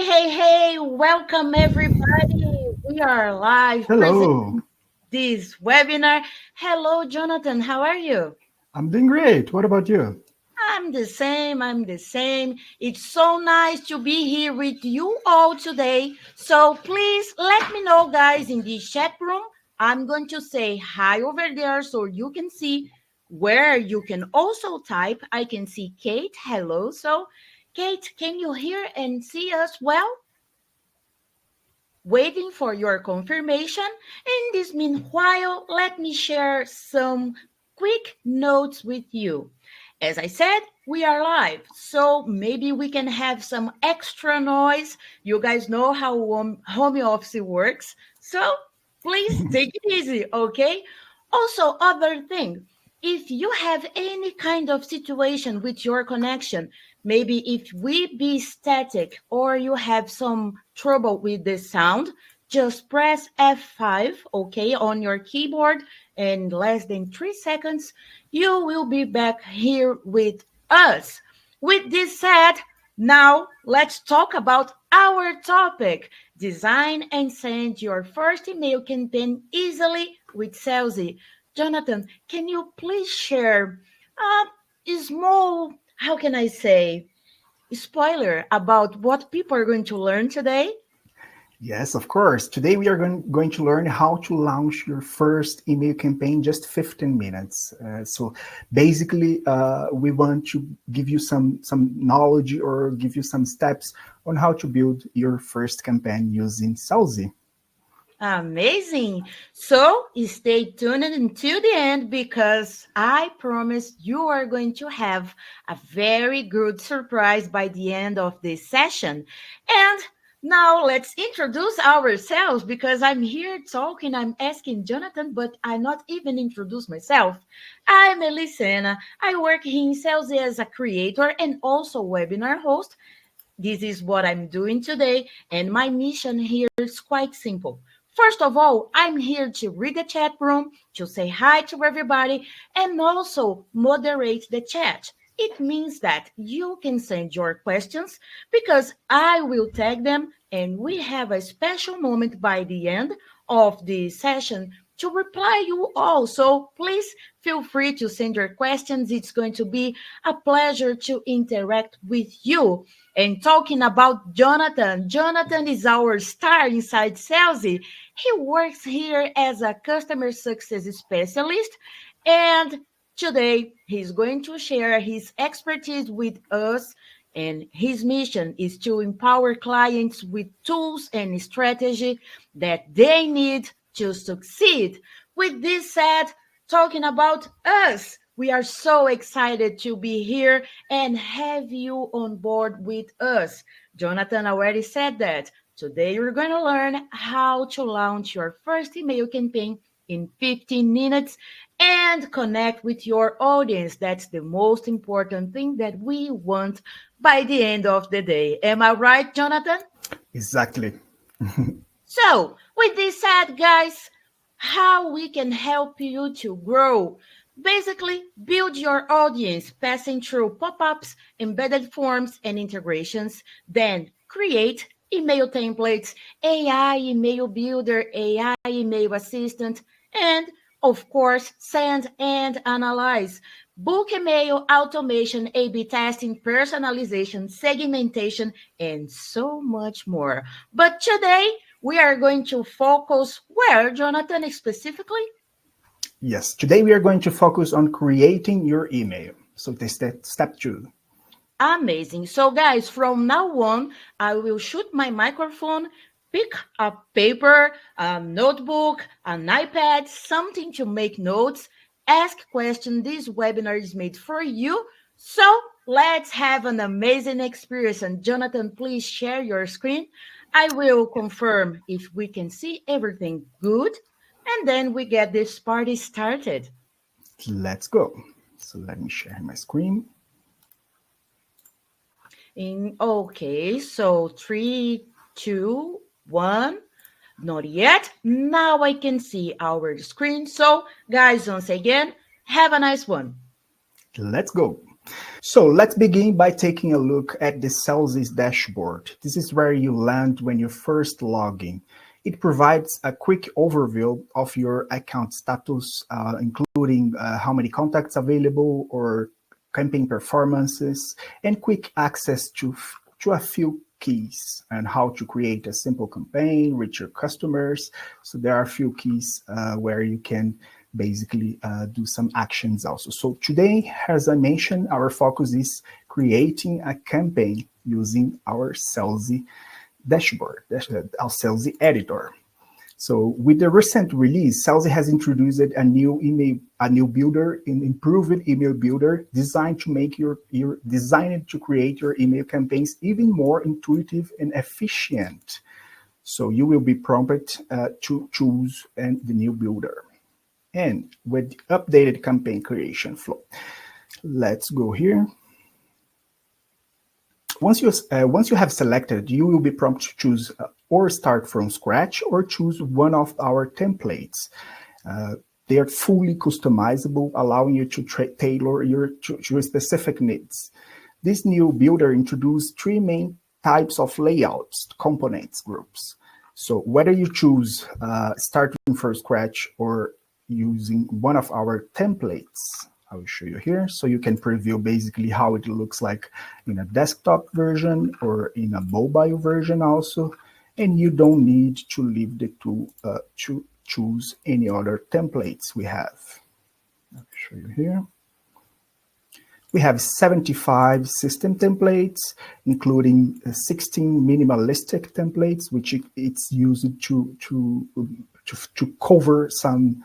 Hey, welcome everybody. We are live Hello, presenting this webinar. Hello, Jonathan. How are you? I'm doing great. What about you? I'm the same. It's so nice to be here with you all today. So please let me know, guys, in the chat room. I'm going to say hi over there so you can see where you can also type. I can see Kate. Hello. So, Kate, can you hear and see us well? Waiting for your confirmation. In this meanwhile, let me share some quick notes with you. As I said, we are live, so maybe we can have some extra noise. You guys know how home office works, so please take it easy, okay? Also, other thing, if you have any kind of situation with your connection, maybe if we be static or you have some trouble with the sound, just press F5, okay, on your keyboard, and less than 3 seconds, you will be back here with us. With this said, now let's talk about our topic: design and send your first email campaign easily with Selzy. Jonathan, can you please share a small, how can I say, spoiler about what people are going to learn today? Yes, of course. Today we are going to learn how to launch your first email campaign just 15 minutes. So basically, we want to give you some knowledge or give you some steps on how to build your first campaign using Selzy. Amazing. So stay tuned until the end because I promise you are going to have a very good surprise by the end of this session. And now let's introduce ourselves because I'm here talking, I'm asking Jonathan, but I not even introduce myself. I'm Elisena. I work here in sales as a creator and also webinar host. This is what I'm doing today, and my mission here is quite simple. First of all, I'm here to read the chat room, to say hi to everybody, and also moderate the chat. It means that you can send your questions because I will tag them, and we have a special moment by the end of the session to reply you all. So please feel free to send your questions. It's going to be a pleasure to interact with you. And talking about Jonathan, Jonathan is our star inside Selzy. He works here as a customer success specialist, and today he's going to share his expertise with us. And his mission is to empower clients with tools and strategy that they need to succeed. With this said, talking about us, we are so excited to be here and have you on board with us. Jonathan already said that. Today, we're going to learn how to launch your first email campaign in 15 minutes and connect with your audience. That's the most important thing that we want by the end of the day. Am I right, Jonathan? Exactly. So, with this said, guys, how we can help you to grow. Basically, build your audience passing through pop ups, embedded forms, and integrations. Then, create email templates, AI email builder, AI email assistant, and of course, send and analyze. Book email automation, A B testing, personalization, segmentation, and so much more. But today, we are going to focus where, Jonathan, specifically? Yes, today we are going to focus on creating your email. So this is step two. Amazing. So, guys, from now on, I will shoot my microphone, pick a paper, a notebook, an iPad, something to make notes, ask questions. This webinar is made for you. So, let's have an amazing experience. And, Jonathan, please share your screen. I will confirm if we can see everything good. And then we get this party started. Let's go. So let me share my screen. Okay, so 3, 2, 1. Not yet. Now I can see our screen. So, guys, once again, have a nice one. Let's go. So let's begin by taking a look at the Selzy's dashboard. This is where you land when you first log in. It provides a quick overview of your account status, including how many contacts available or campaign performances, and quick access to a few keys and how to create a simple campaign, reach your customers. So there are a few keys where you can basically do some actions also. So today, as I mentioned, our focus is creating a campaign using our Selzy dashboard, our Selzy editor. So with the recent release, Selzy has introduced a new builder, an improved email builder designed to make designed to create your email campaigns even more intuitive and efficient. So you will be prompted to choose the new builder. And with the updated campaign creation flow, let's go here. Once you have selected, you will be prompted to choose or start from scratch or choose one of our templates. They are fully customizable, allowing you to tailor to your specific needs. This new builder introduced three main types of layouts, components, groups. So whether you choose starting from scratch or using one of our templates, I will show you here. So you can preview basically how it looks like in a desktop version or in a mobile version also. And you don't need to leave the tool to choose any other templates we have. I'll show you here. We have 75 system templates, including 16 minimalistic templates, which it's used to cover some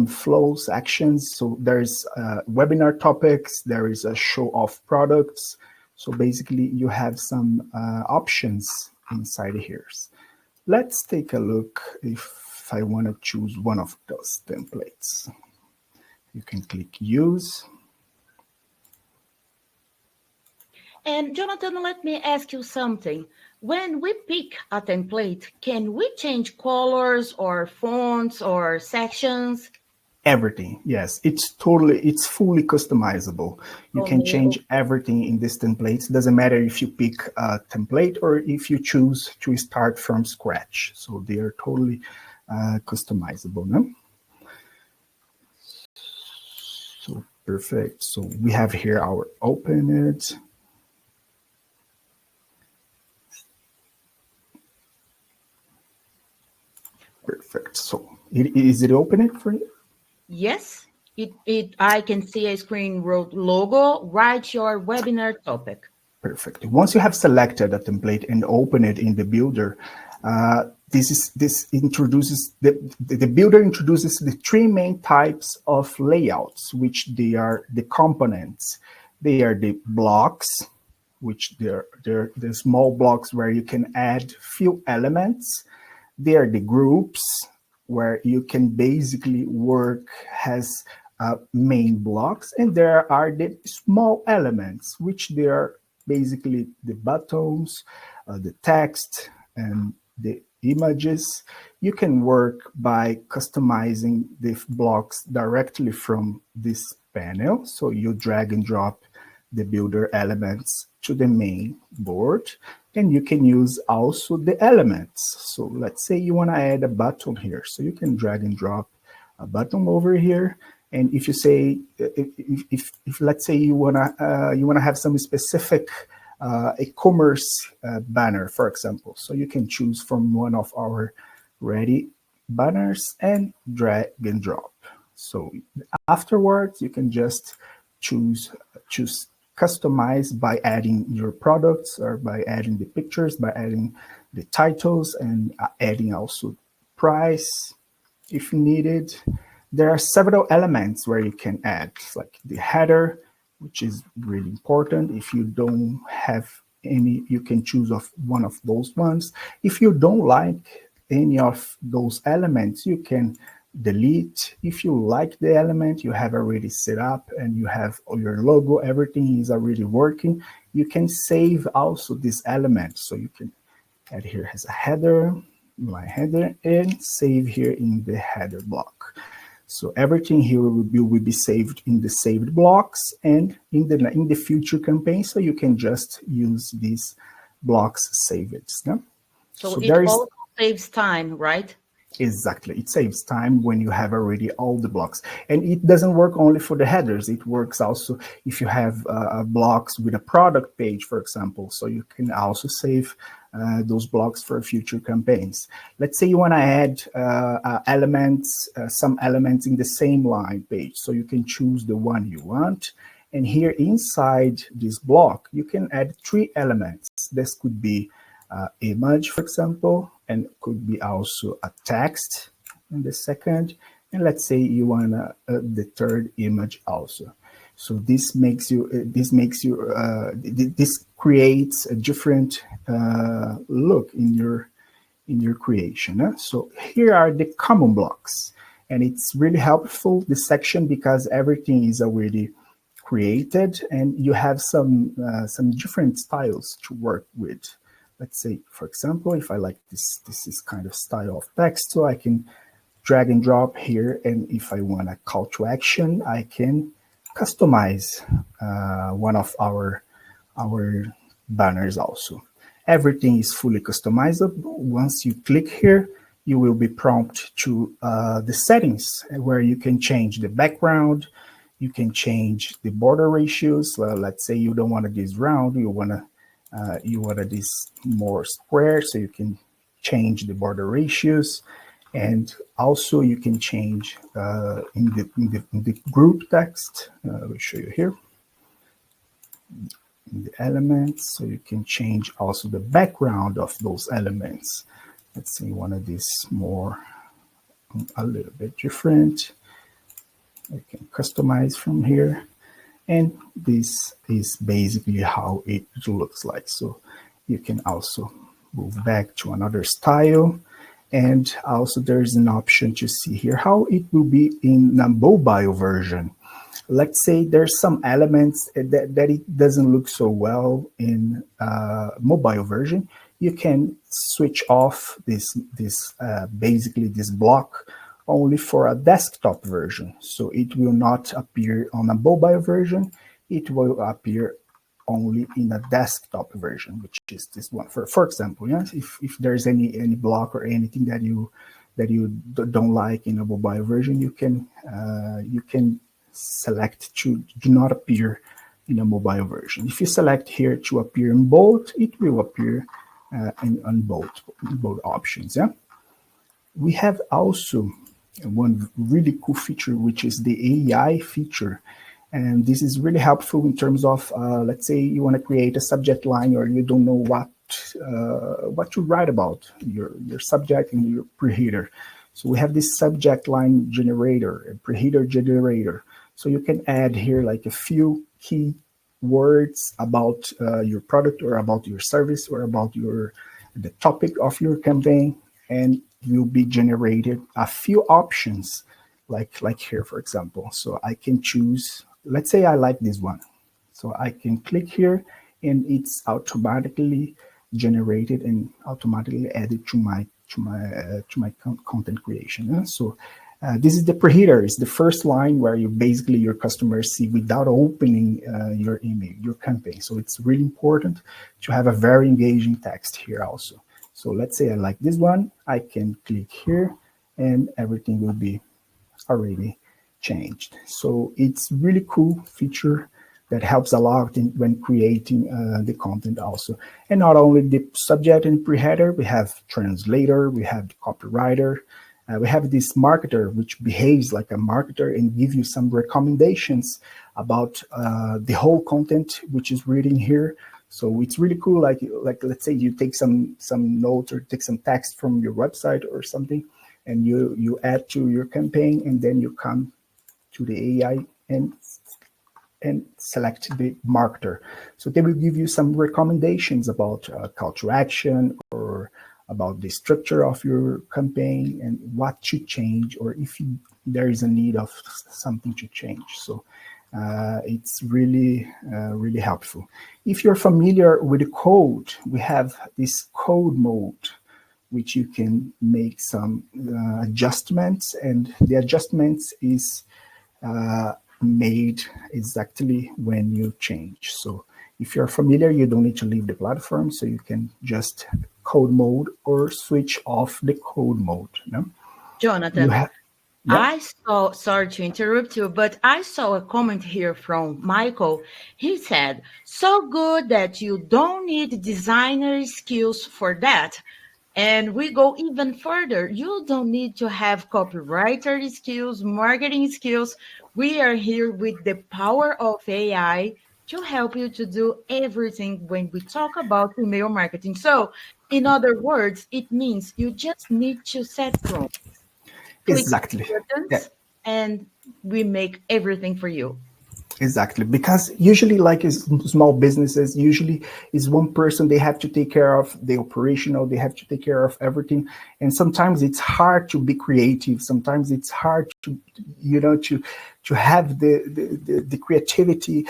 flows, actions. So there's webinar topics, there is a show of products. So basically you have some options inside here. Let's take a look if I want to choose one of those templates. You can click use. And Jonathan, let me ask you something. When we pick a template, can we change colors or fonts or sections? Everything, yes, it's fully customizable. You Oh, can no. change everything in this template. Doesn't matter if you pick a template or if you choose to start from scratch. So they are totally customizable. No? So perfect. So we have here our open it. Perfect. So is it open it for you? Yes, I can see a screen wrote logo, write your webinar topic. Perfect. Once you have selected a template and open it in the builder, this introduces the builder introduces the three main types of layouts, which they are the components. They are the blocks, which they're the small blocks where you can add few elements. They are the groups, where you can basically work as main blocks, and there are the small elements, which they are basically the buttons, the text, and the images. You can work by customizing the blocks directly from this panel. So you drag and drop the builder elements to the main board, and you can use also the elements. So let's say you want to add a button here. So you can drag and drop a button over here. And if you say, if let's say you wanna have some specific e-commerce banner, for example, so you can choose from one of our ready banners and drag and drop. So afterwards, you can just choose customize by adding your products or by adding the pictures, by adding the titles, and adding also price if needed. There are several elements where you can add, like the header, which is really important. If you don't have any, you can choose of one of those ones. If you don't like any of those elements, you can delete. If you like the element you have already set up and you have your logo, everything is already working, you can save also this element. So you can add here as a header, my header, and save here in the header block. So everything here will be saved in the saved blocks and in the future campaign. So you can just use these blocks saved. Yeah? So So it there is also saves time, right? exactly. It saves time when you have already all the blocks. And it doesn't work only for the headers. It works also if you have blocks with a product page, for example. So you can also save those blocks for future campaigns. Let's say you want to add elements, some elements in the same line page. So you can choose the one you want. And here inside this block, you can add 3 elements. This could be image, for example, and could be also a text in the second. And let's say you want the third image also. So this creates a different look in your creation. So here are the common blocks, and it's really helpful this section because everything is already created, and you have some different styles to work with. Let's say, for example, if I like this is kind of style of text, so I can drag and drop here. And if I want a call to action, I can customize one of our banners also. Everything is fully customizable. Once you click here, you will be prompted to the settings where you can change the background, you can change the border ratios. Let's say you don't want this round, you want this more square, so you can change the border ratios. And also you can change in the group text. I will show you here in the elements, so you can change also the background of those elements. Let's see, one of these more a little bit different. I can customize from here. And this is basically how it looks like. So you can also move back to another style. And also there's an option to see here how it will be in a mobile version. Let's say there's some elements that it doesn't look so well in mobile version. You can switch off basically this block only for a desktop version. So it will not appear on a mobile version. It will appear only in a desktop version, which is this one. For example, yes, if there's any block or anything that you don't like in a mobile version, you can select to do not appear in a mobile version. If you select here to appear in bold, it will appear on both options. Yeah, we have also one really cool feature, which is the AI feature. And this is really helpful in terms of, let's say you want to create a subject line or you don't know what to write about, your subject and your preheader. So we have this subject line generator, a preheader generator. So you can add here like a few key words about your product or about your service or about the topic of your campaign, and will be generated a few options like here, for example. So I can choose, let's say I like this one. So I can click here and it's automatically generated and automatically added to my content creation. So this is the preheader. It's the first line where you basically your customers see without opening your email, your campaign. So it's really important to have a very engaging text here also. So let's say I like this one. I can click here and everything will be already changed. So it's really cool feature that helps a lot when creating the content also. And not only the subject and pre-header, we have translator, we have the copywriter, we have this marketer, which behaves like a marketer and give you some recommendations about the whole content, which is written here. So it's really cool. Like let's say you take some notes or take some text from your website or something, and you add to your campaign, and then you come to the AI and select the marketer. So they will give you some recommendations about call to action or about the structure of your campaign and what to change, or if there is a need of something to change. So it's really helpful. If you're familiar with the code, we have this code mode, which you can make some adjustments, and the adjustments is made exactly when you change. So if you're familiar, you don't need to leave the platform, so you can just code mode or switch off the code mode. You know? You Jonathan, have, yeah, I saw, sorry to interrupt you, but I saw a comment here from Michael. He said, so good that you don't need designer skills for that. And we go even further. You don't need to have copywriter skills, marketing skills. We are here with the power of AI to help you to do everything when we talk about email marketing. So, in other words, it means you just need to set prompt, click exactly. Yeah, buttons, and we make everything for you. exactly, because usually, like is small businesses, usually is one person. They have to take care of the operational. They have to take care of everything, and sometimes it's hard to be creative. Sometimes it's hard to, to have the creativity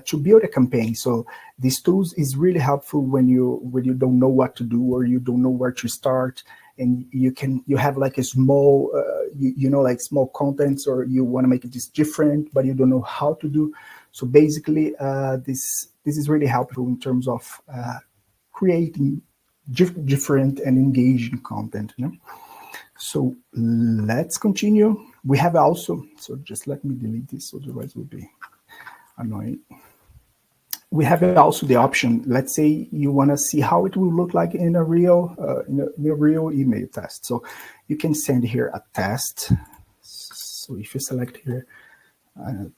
to build a campaign. So these tools is really helpful when you don't know what to do or you don't know where to start, and you have like a small like small contents, or you want to make it just different but you don't know how to do. So basically this is really helpful in terms of creating different and engaging content, you know? So let's continue. We have also, so just let me delete this, otherwise it will be annoying. We have also the option. Let's say you want to see how it will look like in a real in a real email test. So you can send here a test. So if you select here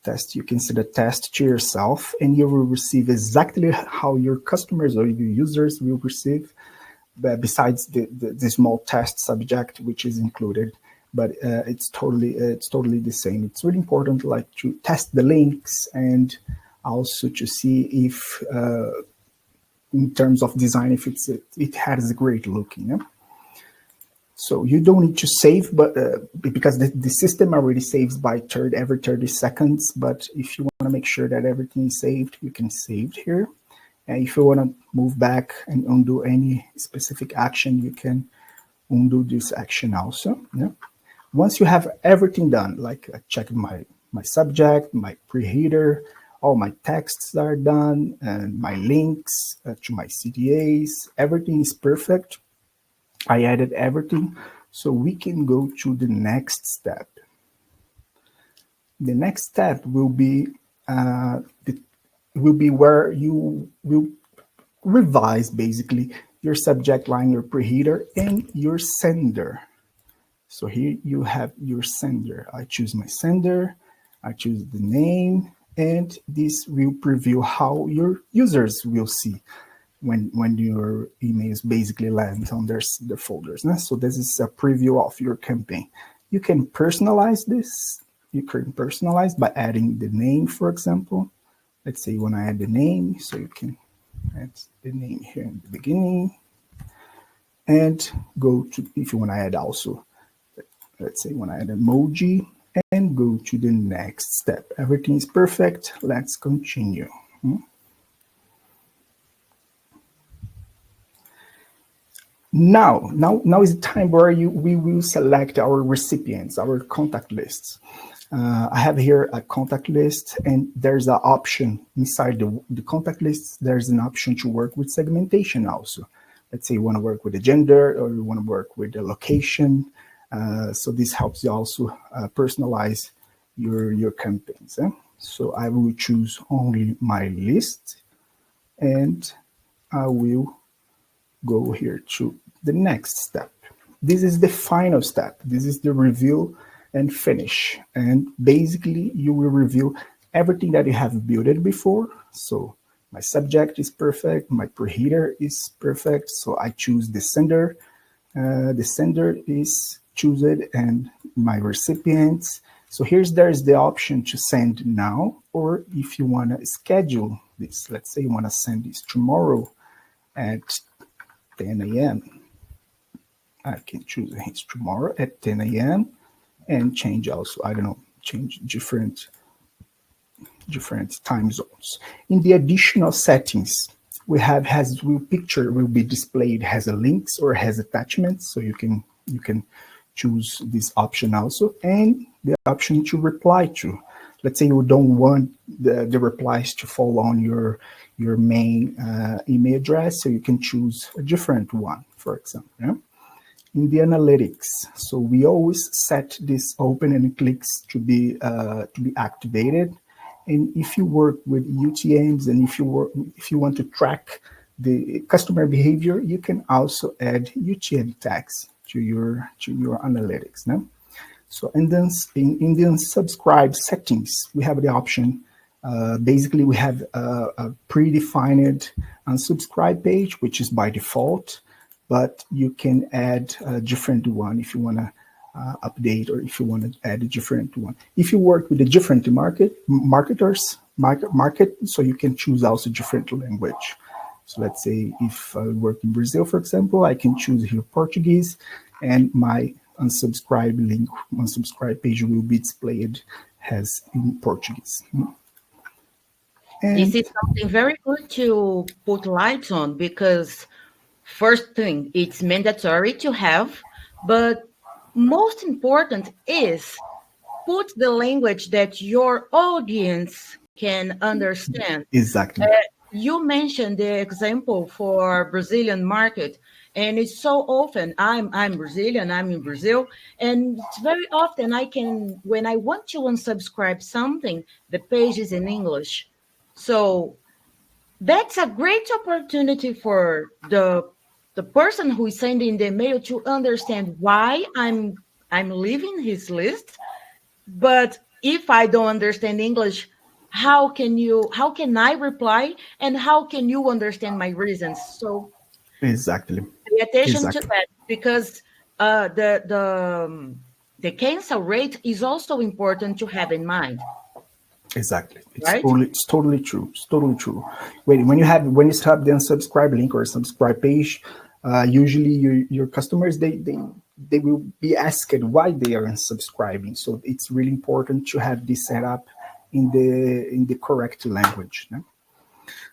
test, you can send a test to yourself, and you will receive exactly how your customers or your users will receive. Besides the small test subject which is included, but it's totally the same. It's really important, like, to test the links and also to see if in terms of design, if it has a great look, you know? So you don't need to save, but because the system already saves by every 30 seconds. But if you want to make sure that everything is saved, you can save it here. And if you want to move back and undo any specific action, you can undo this action also. Yeah. Once you have everything done, like I checked my subject, my preheader, all my texts are done, and my links to my CTAs, everything is perfect. I added everything, so we can go to the next step. The next step will be where you will revise basically your subject line, your preheader, and your sender. So here you have your sender. I choose my sender, I choose the name, and this will preview how your users will see when your emails basically land on their folders. So this is a preview of your campaign. You can personalize this. You can personalize by adding the name, for example. Let's say you want to add the name, so you can add the name here in the beginning, and go to, if you want to add also, let's say you want to add emoji, and go to the next step. Everything is perfect. Let's continue. Now is the time where we will select our recipients, our contact lists. I have here a contact list, and there's an option inside the contact lists. There's an option to work with segmentation also. Let's say you want to work with the gender, or you want to work with the location. So this helps you also personalize your campaigns. So I will choose only my list, and I will go here to the next step. This is the final step. This is the review and finish. And basically, you will review everything that you have built before. So my subject is perfect. My preheader is perfect. So I choose the sender. The sender is chosen, and my recipients. So there's the option to send now, or if you want to schedule this, let's say you want to send this tomorrow at 10 a.m. I can choose it's tomorrow at 10 a.m. and change also, I don't know, change different time zones. In the additional settings, we have has will picture will be displayed has a links or has attachments, so you can choose this option also, and the option to reply to. Let's say you don't want the replies to fall on your main email address, so you can choose a different one, for example. Yeah? In the analytics, so we always set this open and clicks to be activated. And if you work with UTMs, and if you want to track the customer behavior, you can also add UTM tags to your analytics. No? So, and then in the unsubscribe settings, we have the option. Basically, we have a predefined unsubscribe page, which is by default, but you can add a different one if you want to update, or if you want to add a different one. If you work with a different market, so you can choose also different language. So let's say if I work in Brazil, for example, I can choose here Portuguese, and my unsubscribe page will be displayed as in Portuguese. This And is something very good to put lights on because first thing, it's mandatory to have, but most important is put the language that your audience can understand. exactly, You mentioned the example for Brazilian market, and it's so often I'm Brazilian, I'm in Brazil, and it's very often I can when I want to unsubscribe something, the page is in English. So that's a great opportunity for the person who is sending the mail to understand why I'm leaving his list. But if I don't understand English, how can I reply and how can you understand my reasons? So exactly, pay attention to exactly. that because the cancel rate is also important to have in mind, Exactly. right? It's totally true. It's totally true. When you have the unsubscribe link or subscribe page, usually your customers they will be asked why they are unsubscribing. So it's really important to have this set up in the correct language. No?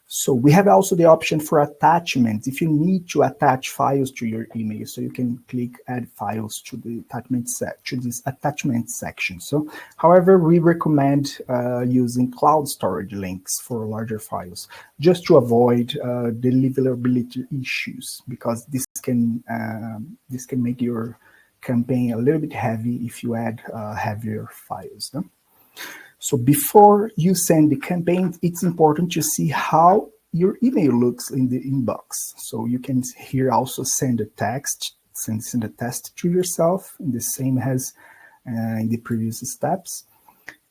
So we have also the option for attachments. If you need to attach files to your email, so you can click add files to the to this attachment section. So, however, we recommend using cloud storage links for larger files, just to avoid deliverability issues, because this can make your campaign a little bit heavy if you add heavier files. No? So before you send the campaign, it's important to see how your email looks in the inbox. So you can here also send a text, send a test to yourself, in the same as in the previous steps.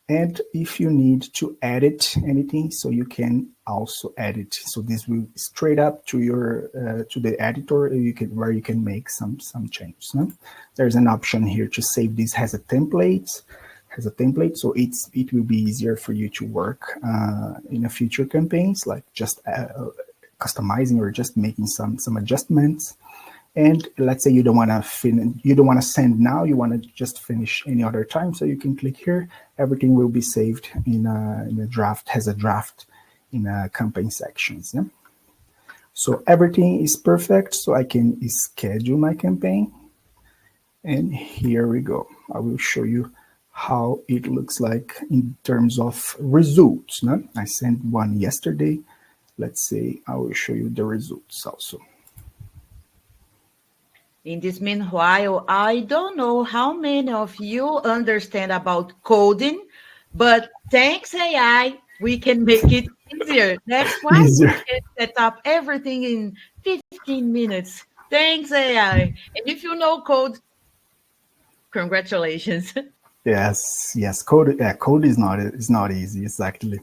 And if you need to edit anything, so you can also edit. So this will straight up to your to the editor. Where you can make some changes. No? There's an option here to save this as a template. So it will be easier for you to work in a future campaigns, like just customizing or just making some adjustments. And let's say you don't want to send now, you want to just finish any other time, so you can click here. Everything will be saved in a draft, has a draft in a campaign sections. Yeah? So everything is perfect, so I can schedule my campaign. And here we go. I will show you how it looks like in terms of results. No? I sent one yesterday. Let's say I will show you the results also. In this meanwhile, I don't know how many of you understand about coding, but thanks AI, we can make it easier. That's why we Easier. can set up everything in 15 minutes. Thanks AI. And if you know code, congratulations. Yes. Code is not easy, exactly.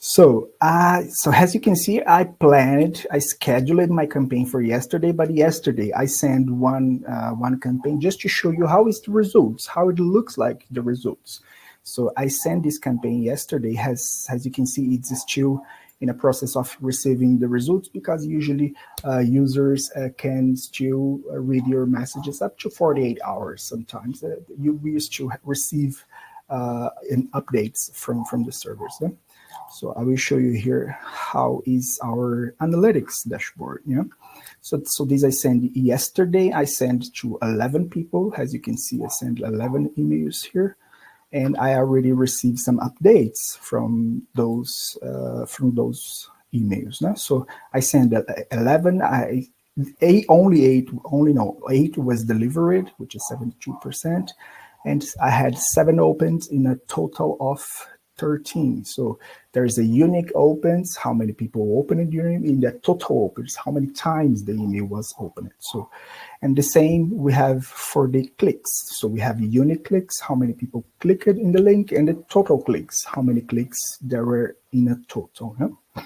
So as you can see, I scheduled my campaign for yesterday, but yesterday I sent one campaign just to show you how is the results, how it looks like the results. So I sent this campaign yesterday. As you can see, it's still in a process of receiving the results, because usually users can still read your messages up to 48 hours. Sometimes we still receive updates from the servers. Yeah? So I will show you here how is our analytics dashboard. Yeah. So this I sent yesterday. I sent to 11 people. As you can see, I sent 11 emails here, and I already received some updates from those emails. No? So I sent 11. Eight was delivered, which is 72%, and I had 7 opens in a total of 13. So there's a unique opens, how many people opened it during in the total opens, how many times the email was opened. So, and the same we have for the clicks. So we have unique clicks, how many people clicked in the link, and the total clicks, how many clicks there were in a total. Yeah?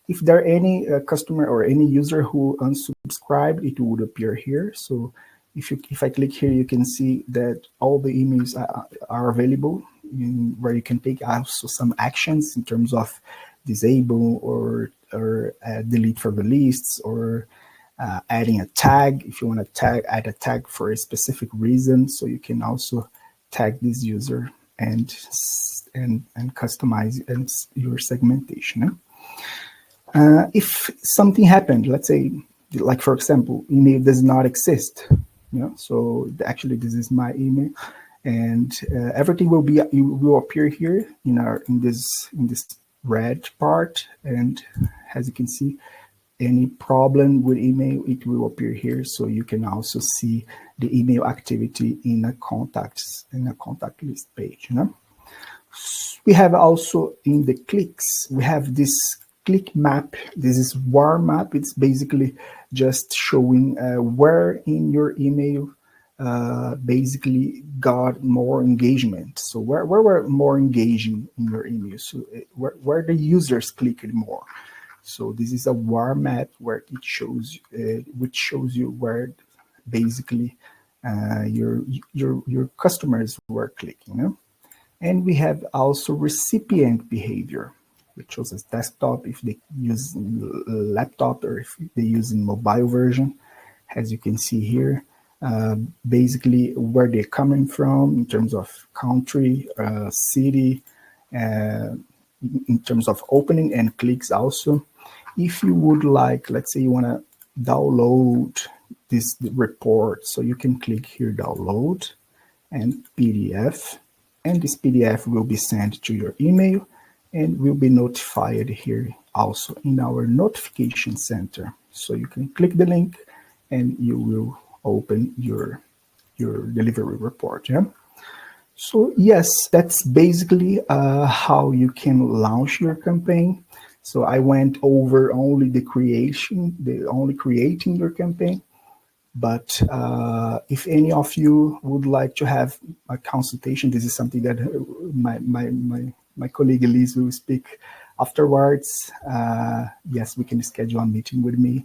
If there are any customer or any user who unsubscribed, it would appear here. So if I click here, you can see that all the emails are available where you can take also some actions in terms of disable or delete from the lists, or adding a tag if you want to add a tag for a specific reason. So you can also tag this user and customize your segmentation. If something happened, let's say, like for example, email does not exist, so actually this is my email, and everything will appear here in this red part, and as you can see, any problem with email, it will appear here. So you can also see the email activity in a contact list page. We have also in the clicks, we have this click map. This is war map. It's basically just showing where in your email basically got more engagement. So where were more engaging in your email? So where the users clicked more. So this is a war map where it shows which shows you where basically your customers were clicking. And we have also recipient behavior, which shows us desktop if they use laptop or if they use in mobile version. As you can see here, basically where they're coming from in terms of country, city, in terms of opening and clicks also. If you would like, let's say you want to download this report, so you can click here, download and PDF, and this PDF will be sent to your email and will be notified here also in our notification center. So you can click the link and you will open your delivery report. Yeah. So yes, that's basically how you can launch your campaign. So I went over only only creating your campaign. But if any of you would like to have a consultation, this is something that my colleague Elise will speak afterwards. Yes, we can schedule a meeting with me,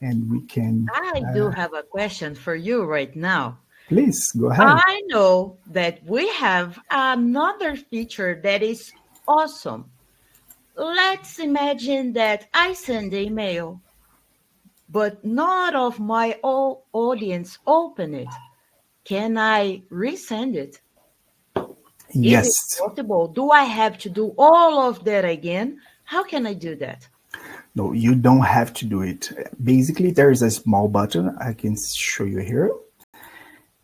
and we can. I do have a question for you right now. Please go ahead. I know that we have another feature that is awesome. Let's imagine that I send an email, but not of my audience open it. Can I resend it? Is it Yes. possible? Do I have to do all of that again? How can I do that? No, you don't have to do it. Basically, there is a small button I can show you here,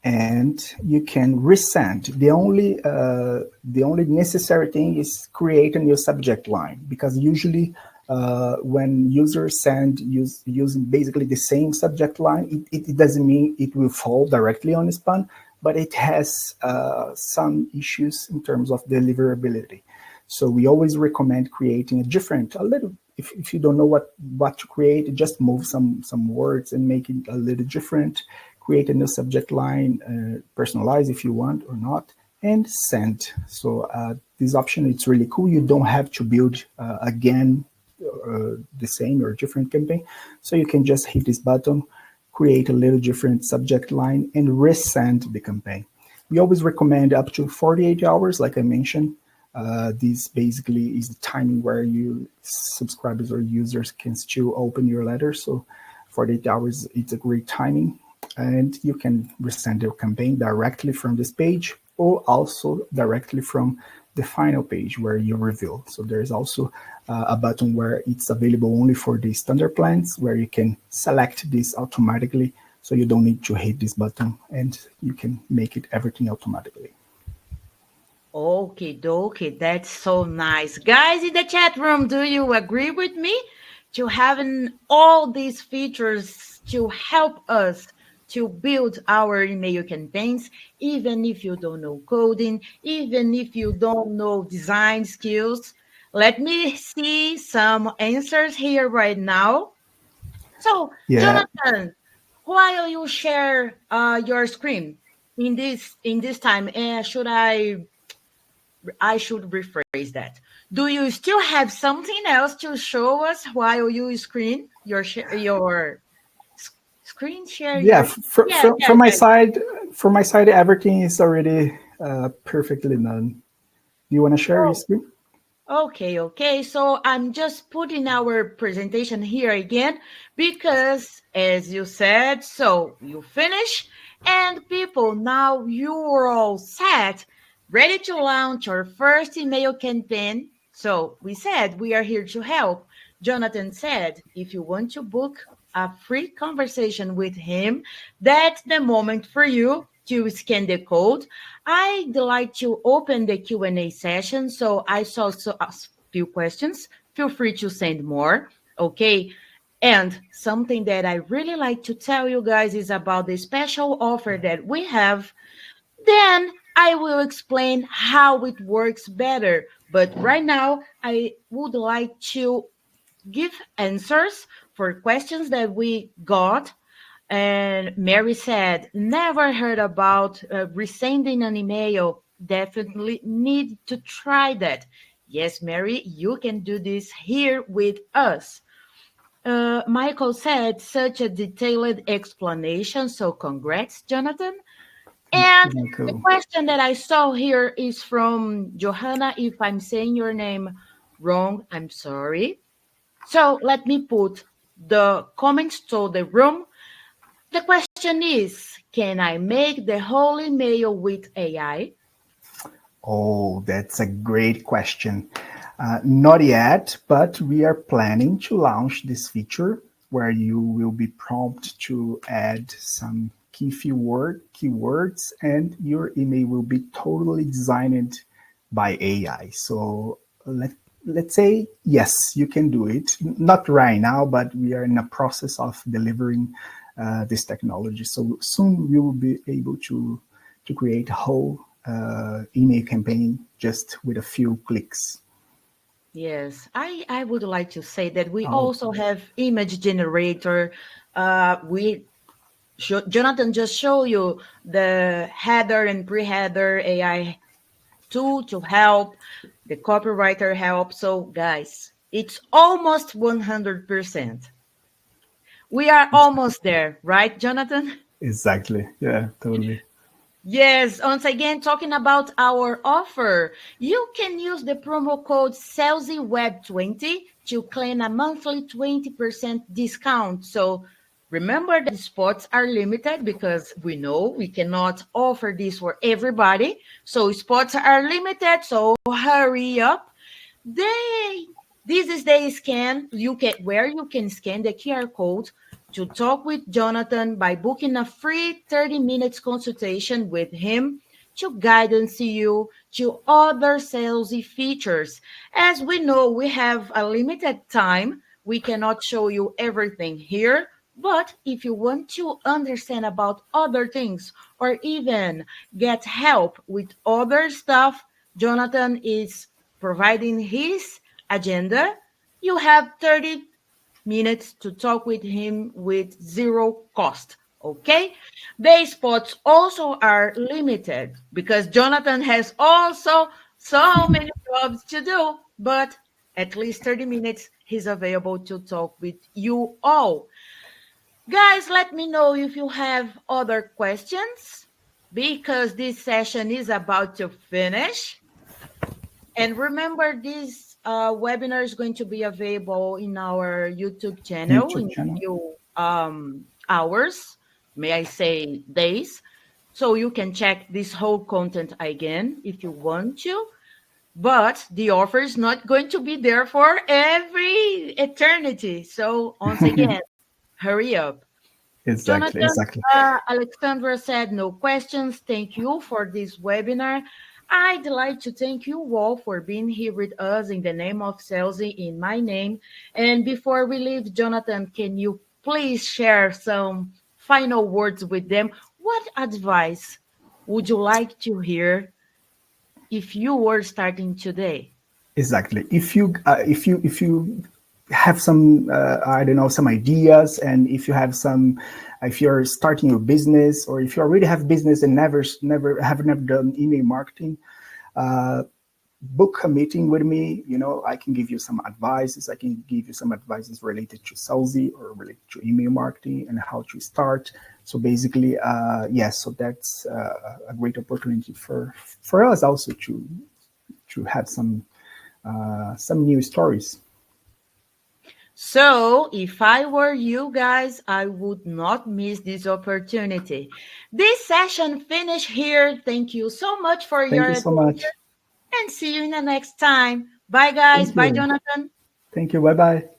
and you can resend. The only necessary thing is create a new subject line, because usually when users send using basically the same subject line, it doesn't mean it will fall directly on spam, but it has some issues in terms of deliverability. So we always recommend creating a little. If you don't know what to create, just move some words and make it a little different. Create a new subject line, personalize if you want or not, and send. So this option, it's really cool. You don't have to build again the same or different campaign. So you can just hit this button, create a little different subject line, and resend the campaign. We always recommend up to 48 hours, like I mentioned. This basically is the timing where your subscribers or users can still open your letter. So 48 hours, it's a great timing. And you can resend your campaign directly from this page, or also directly from the final page where you review. So there's also a button where it's available only for the standard plans, where you can select this automatically. So you don't need to hit this button, and you can make it everything automatically. Okay, dokie, that's so nice. Guys in the chat room, do you agree with me to having all these features to help us to build our email campaigns, even if you don't know coding, even if you don't know design skills? Let me see some answers here right now. So, Yeah, Jonathan, while you share your screen in this time, I should rephrase that. Do you still have something else to show us while you screen your screen share yeah. your? Yes, yes, yes. From my side, everything is already perfectly done. Do you want to share your Oh, screen? okay, okay. So I'm just putting our presentation here again because, as you said, so you finish, and people, now you're all set, ready to launch our first email campaign. So we said we are here to help. Jonathan said, if you want to book a free conversation with him, that's the moment for you to scan the code. I'd like to open the Q&A session. So I saw a few questions. Feel free to send more. Okay. And something that I really like to tell you guys is about the special offer that we have. Then I will explain how it works better. But right now, I would like to give answers for questions that we got. And Mary said, never heard about resending an email. Definitely need to try that. Yes, Mary, you can do this here with us. Michael said, such a detailed explanation. So, congrats, Jonathan. And the Michael. question that I saw here is from Johanna. If I'm saying your name wrong, I'm sorry. So, let me put the comments to the room. The question is, can I make the whole email with AI? Oh, that's a great question. Not yet, but we are planning to launch this feature where you will be prompted to add some keywords, and your email will be totally designed by AI. So let's say yes, you can do it. Not right now, but we are in a process of delivering this technology. So soon we will be able to create a whole email campaign just with a few clicks. Yes, I would like to say that we Oh, also have image generator. Jonathan just showed you the header and pre-header AI tool to help, the copywriter help. So guys, it's almost 100%. We are almost there, right, Jonathan? exactly. Yeah, totally. Yes, once again, talking about our offer, you can use the promo code SelzyWeb20 to claim a monthly 20% discount. So remember that spots are limited because we know we cannot offer this for everybody. So spots are limited, so hurry up. They this is the scan where you can scan the QR code to talk with Jonathan by booking a free 30 minutes consultation with him to guidance you to other salesy features. As we know, we have a limited time. We cannot show you everything here. But if you want to understand about other things or even get help with other stuff, Jonathan is providing his agenda. You have 30 minutes to talk with him with zero cost. Okay? The spots also are limited because Jonathan has also so many jobs to do, but at least 30 minutes he's available to talk with you all. Guys, let me know if you have other questions because this session is about to finish. And remember, this webinar is going to be available in our YouTube channel in YouTube a channel. few hours, may I say days. So you can check this whole content again if you want to. But the offer is not going to be there for every eternity. So, once again, hurry up. Exactly, Jonathan, exactly. Alexandra said no questions. Thank you for this webinar. I'd like to thank you all for being here with us in the name of Selzy, in my name. And before we leave, Jonathan, can you please share some final words with them? What advice would you like to hear if you were starting today? Exactly. If you have some I don't know, some ideas, and if you have some, if you're starting your business, or if you already have business and never done email marketing, book a meeting with me. I can give you some advices. I can give you some advices related to Selzy or related to email marketing and how to start. So basically, yes, so that's a great opportunity for us also to have some new stories. So, if I were you guys, I would not miss this opportunity. This session finished here. Thank you so much for Thank your you so attention much. and see you in the next time. Bye, guys. Thank Bye, you. Jonathan. Thank you. Bye bye.